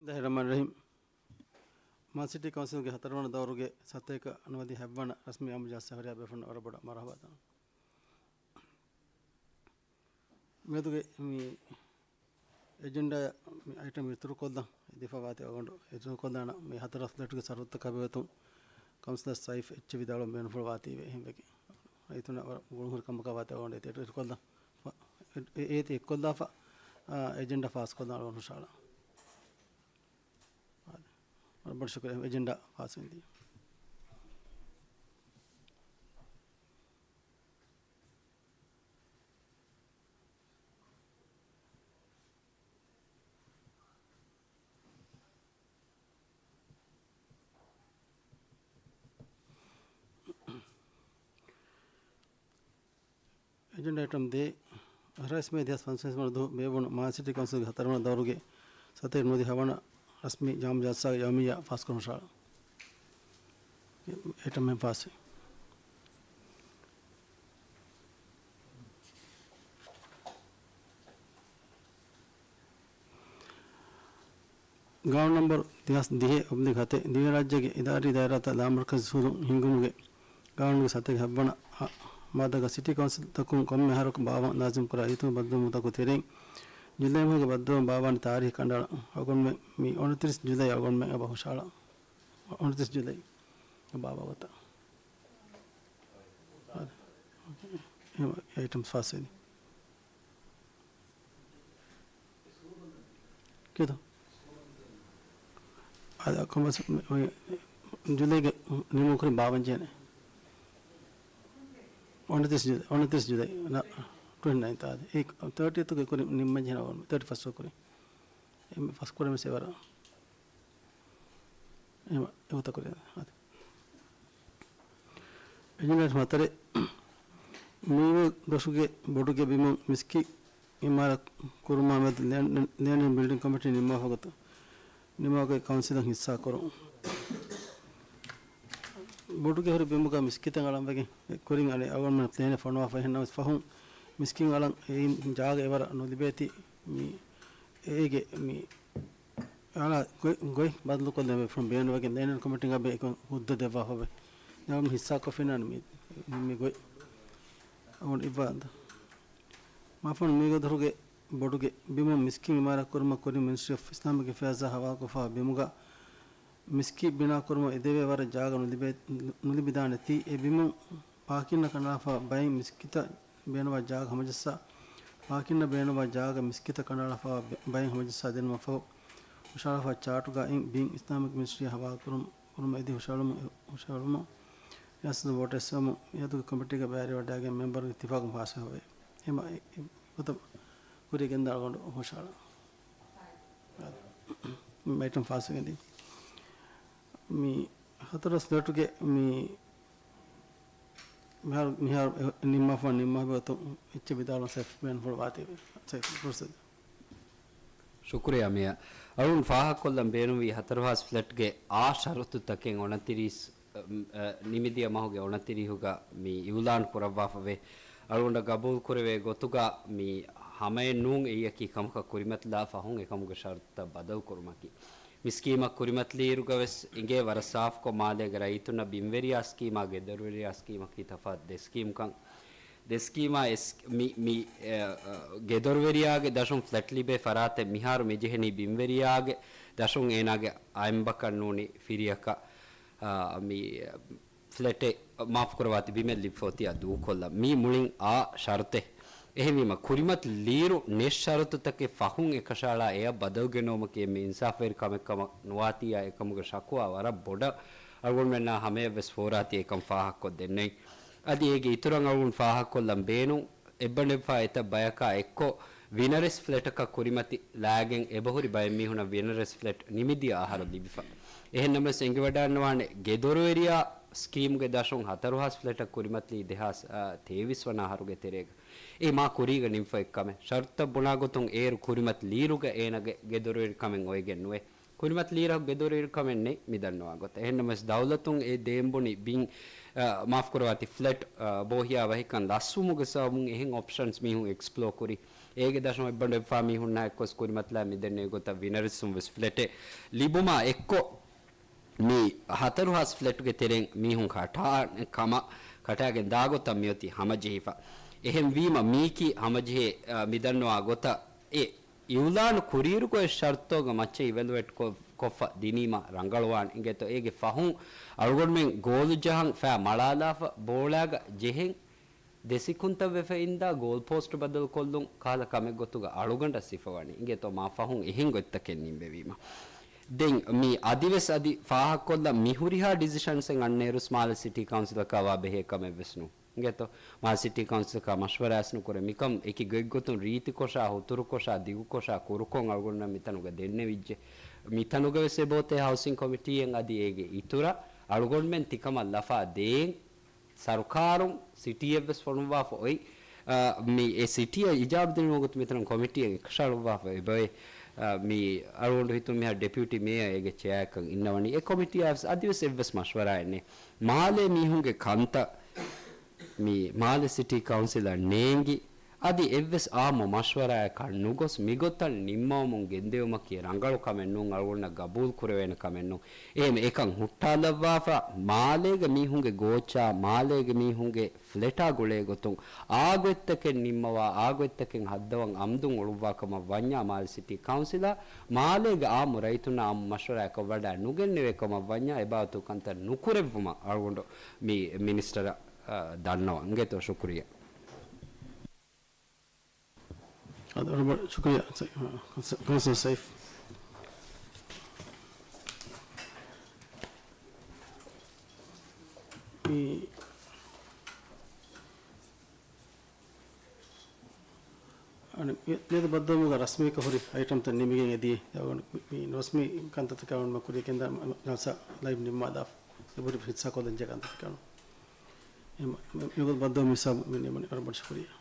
Bismillahirrahmanirrahim. Man City Council ge hatarwana dawruge sateka anwadi habwana rasmi amja sahariya befun orabada marhaba. Meduge mi agenda item ituru kodda difawati agondo ituru kodana mi hataras letuge sarutta kabetu councilor saif h vidalo menful wati ve hembeki ituna gulhur kamakawati agondo ituru kodda eti kodda fa agenda pass kodda alonu shala. बड़ा शुक्र है agenda पास हुई थी agenda item दे harass में इतिहास function में दो बेबुन Mahacity council हतरवन दौरुगे सतेर नदी हवाना रश्मि जाम जासा यामिया पास करूँ शाला आइटम में पास है गांव नंबर इतिहास दिहे अपने खाते दिवे राज्य के इदारी दायरा ता लामर का सुरु हिंगुमुगे गांव के साथे हब्बना मादा सिटी काउंसिल तकुम कम में हरक बाबा नाजिम करा इतु बद्दो मुता को तेरे जुलाई में बद्दो बाबा ने तारीख कंडा अगन में मी 29 जुलाई अगन में अब होशाला 29 जुलाई बाबा बता आइटम फास है क्यों तो आज कम से जुलाई के निमो करे 52 जने 29 जुलाई ना 29 था एक 30 तो कोई निम्न जना और 31 को कोई फर्स्ट को में से वाला ये वो तो कोई एजेंडा मात्रे मीवे दशुके बोडुके बीमो मिस्की इमारत कुरुमा में लेने बिल्डिंग कमेटी निम्न होगा तो निम्न के काउंसिल हिस्सा करो बोडुके हर बीमो का मिस्की तंगालम बगे कुरिंग आले अगर मैं लेने फंडवा फैन ना फहूं मिस्किंग वाला जाग एवर नोदिबेती मी एगे मी आला गोई बदलू को देवे फ्रॉम बेन वगे लेने कमेटी का बे उद्द देवा होवे हम हिस्सा को फिना मी गोई और इबाद माफन मी गो धरुगे बोडुगे बिमो मिस्किंग मारा कुरमा कोरी मिनिस्ट्री ऑफ इस्लामिक अफेयर्स हवा को फा बिमुगा मिस्की बिना कुरमा इदेवे वर जाग नोदिबिदाने ती ए बिमो पाकिन कनाफा बाई मिस्किता बेनवा जाग हमजसा पाकिन बेनवा जाग मिस्किता कनाफा बाई हमजसा दिन मफो उशालफा चाटुगा इन बिंग इस्लामिक मिनिस्ट्री हवा कुरमा इदि उशालम यस वोट सम यदु कमिटी का बैरे वडागे मेंबर इत्तिफाक पास होवे हेमा मतलब पूरे के अंदर उशाला आइटम पास गंदी मी हतरस लटुगे मी मिहार निम्मा तो इच्छे बिदालों से मैंने फुल बातें से प्रोसेस शुक्रिया मिया अरुण फाहा कोल्लम बेनुवी हतरवास फ्लैट के आ शरतु तकें 29 निमिदिया महोगे 29 होगा मी युलान कुरवाफवे अरुण गबूल कुरवे गोतुगा मी हमें नूंग ये की कम का कुरिमत ला फाहूंगे कम का शर्त बदल कुरमा की मिस्कीमा कुरिमत लीरुगवेस इंगे वरसाफ को माले गराइतु न बिमवेरिया स्कीमा गेदरवेरिया स्कीमा की तफात दे स्कीम का दे स्कीमा इस मी गेदरवेरिया के दशुं फ्लैटली बे फराते मिहार में जहनी बिमवेरिया के दशुं एना के आयम्बा करनूनी फिरिया का मी फ्लैटे माफ करवाती बिमेल लिफोती अदू कोल्ला मी मुलिंग आ शर्ते එහෙවීම කුරිමත් ලීරු නිශ්චරතු තකේ ෆහුන් එකශාලා එය බදවගෙනෝමකේ මේ ඉන්සාෆෙර් කමකම නුවාතියා එකමුග ශකුවා වර බොඩ අගුන් මෙන්නා හැමේ වෙස් ෆෝරාති එකම් ෆාහක් කො දෙන්නේ අදි ඒගේ ඉතුරුන් අගුන් ෆාහක් කොල්ලම් බේනු එබ්බනෙෆා එත බයකා එක්කෝ විනරස් ෆ්ලැට් එක කුරිමති ලෑගෙන් එබහුරි බය මිහුණ විනරස් ෆ්ලැට් නිමිදිය ආහාර දිවිෆා එහෙන්නම සෙංග වඩන්නවානේ ගෙදොරු එරියා स्कीम के दशों हतरहास फ्लैट कुरिमतली इतिहास तेविस वना हरुगे तेरेग ए मा कुरीग निम्फ एक्कमे शर्त बुनागोतुं एर कुरिमत लीरुगे एनगे गेदोरेर कमें ओयगे नुवे कुरिमत लीरा गेदोरेर कमें ने मिदन्नो आगोत एहनमस दौलतुं ए देम्बुनी बिंग माफ करवाती फ्लैट बोहिया वहिकन लासुमुगे सामुं एहिं ऑप्शंस मिहु एक्सप्लोर कुरी ඒගේ දශම ඉබ්බන්ඩ ෆාමි හුන්නා එක්කොස් කුරිමත්ලා මිදන්නේ ගොත විනරිසුම් වෙස් ෆ්ලැටේ ලිබුමා එක්කො මේ හතරුහස් ෆ්ලැට්ගේ තෙරෙන් මීහුන් කටා කම කටාගෙන් දාගොතම් මියති හමජෙහිෆා එහෙම් වීම මීකි හමජෙහි මිදන්නවා ගොත ඒ ඉවුලාන කුරීරුකෝ ෂර්තෝග මච්චේ ඉවෙලුවෙට් කොෆ දිනීම ರಂಗಳವಾನ್ ಇಂಗೆತೋ ಏಗೆ ಫಹುಂ ಅಳುಗೊಡ್ಮೆನ್ ಗೋಲು ಜಹಂ ಫಾ ಮಳಾಲಾಫ ಬೋಳಾಗ ಜೆಹೆಂ ದೆಸಿಕುಂತವೆಫೆಯಿಂದ ಗೋಲ್ ಪೋಸ್ಟ್ ಬದಲು ಕೊಲ್ಲುಂ ಕಾಲ ಕಮೆ ಗೊತ್ತುಗ ಅಳುಗಂಡ ಸಿಫವಾನಿ ಇಂಗೆತೋ ಮಾ ಫಹುಂ ಎಹಿಂ ಗೊತ್ತಕೆ ನಿಂಬೆವೀಮ ದೆನ್ ಮಿ ಅದಿವೆಸ್ ಅದಿ ಫಾಹ ಕೊಲ್ಲ ಮಿಹುರಿಹಾ ಡಿಸಿಷನ್ಸ್ ಎನ್ ಅನ್ನೇರು ಸ್ಮಾಲ್ ಸಿಟಿ ಕೌನ್ಸಿಲ್ ಕವಾ ಬೆಹೆ ಕಮೆ ವೆಸ್ನು ಇಂಗೆತೋ ಮಾ ಸಿಟಿ ಕೌನ್ಸಿಲ್ ಕ ಮಶ್ವರಾಸ್ನು ಕೊರೆ ಮಿಕಂ ಎಕಿ ಗೊಗ್ಗೊತ್ತು ರೀತಿ ಕೋಶಾ ಹುತುರು ಕೋಶಾ ದಿಗು ಕೋಶಾ ಕುರುಕೊಂ ಅಳುಗೊಂಡ ಮಿತನುಗ ದೆನ್ನೆ ವಿಜ್ಜೆ ಮಿತನುಗ ವೆಸೆ ಬೋತೆ ಹೌಸಿಂಗ್ ಕಮಿಟಿ ಎನ್ ಅದಿ ಏಗೆ ಇತುರ ಅಳುಗೊಂಡ್ಮೆನ್ ತಿಕಮ ಲಫಾ ದೇನ್ ಸರ್ಕಾರಂ ಸಿಟಿಎಫ್ಎಸ್ ಫೊನುವಾ ಫೊಯ್ ಮಿ ಎ ಸಿಟಿಯ ಇಜಾಬ್ ದಿನುಗುತ್ ಮಿತನ ಕಮಿಟಿ ಎನ್ ಕಶಾಳುವಾ ಫೊಯ್ ಮಿ ಅಳುಗೊಂಡು ಹಿತು ಮಿ ಡೆಪ್ಯೂಟಿ ಮೇಯರ್ ಏಗೆ ಚೇಯಕಂ ಇನ್ನವನಿ ಎ ಕಮಿಟಿ ಆಫ್ಸ್ ಅದಿವೆಸ್ ಎವ್ವೆಸ್ ಮಶ್ವರಾ ಎನ್ನೆ ಮಾಲೆ ಮೀಹುಂಗೆ ಕಂತ ಮಿ ಮಾಲೆ ಸಿಟಿ ಕೌನ್ಸಿಲರ್ ನೇಂಗಿ adi evves aamo mashwara ka nugos migotal nimmawmun gendewmaki rangalu kamennun algonna gabul kurevena kamennun ehme ekan huttalawafa malege mihunge gocha malege mihunge fleta gule gotun agwettaken nimmawa agwettaken haddawan amdun uluwa kama wanya mal city councilor malege aamu raituna aamu mashwara ka wada nugenneve kama wanya ebatu kanta nukurevuma algondo mi minister dannawa ngeto shukriya शुक्रिया council Saif లేదు బద్దముగా రస్మీ కహురి item త నిమిగే ఎది మీ రస్మీ కంత తకవన్ మకురి కెంద నస లైవ్ నిమ్మదా ఎబురి ఫిట్సా కోదం జగంత తకవన్ యుగల్ బద్దము మిసా మిని మని అరబడ్ శుక్రియా